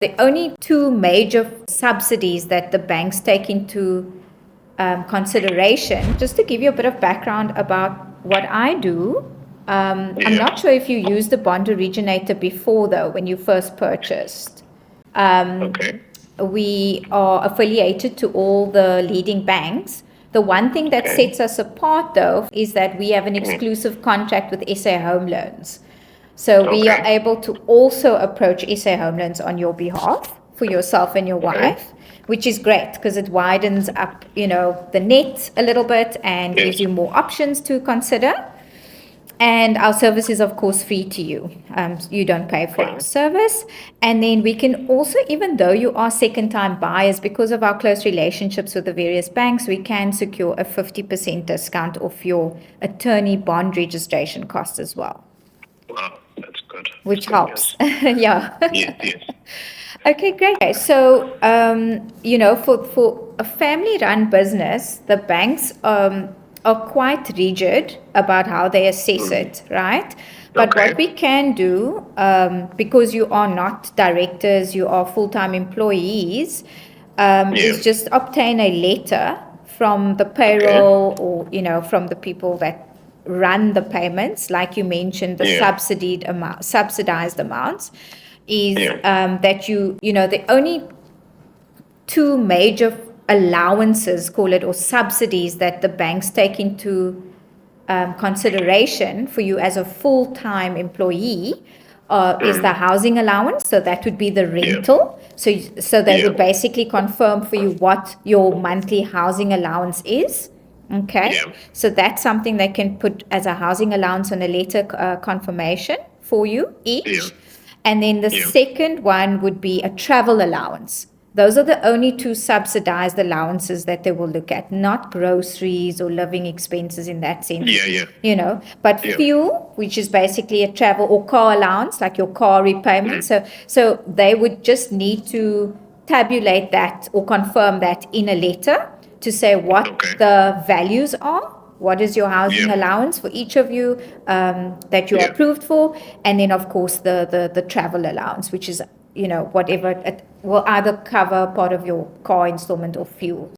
The only two major subsidies that the banks take into consideration, just to give you a bit of background about what I do. I'm not sure if you used the bond originator before, though, when you first purchased. Okay. We are affiliated to all the leading banks. The one thing that sets us apart, though, is that we have an exclusive contract with SA Home Loans. So we are able to also approach SA Home Loans on your behalf for yourself and your wife, which is great because it widens up, the net a little bit and gives you more options to consider. And our service is, of course, free to you. You don't pay for our service. And then we can also, even though you are second-time buyers, because of our close relationships with the various banks, we can secure a 50% discount off your attorney bond registration cost as well. Wow, that's good. Which Good helps. news. Yeah. Yes. Okay, great. Okay, so, for a family-run business, the banks are quite rigid about how they assess it, right? But what we can do, because you are not directors, you are full-time employees, is just obtain a letter from the payroll or, from the people that run the payments, like you mentioned, the subsidized amounts, is that the only two major allowances, call it, or subsidies that the banks take into consideration for you as a full-time employee is the housing allowance. So that would be the rental. So they would basically confirm for you what your monthly housing allowance is. Okay. So that's something they can put as a housing allowance on a letter confirmation for you each. And then the second one would be a travel allowance. Those are the only two subsidized allowances that they will look at, not groceries or living expenses in that sense. But fuel, which is basically a travel or car allowance, like your car repayment. So they would just need to tabulate that or confirm that in a letter to say what the values are. What is your housing allowance for each of you that you are approved for? And then, of course, the travel allowance, which is, whatever it will either cover part of your car installment or fuel.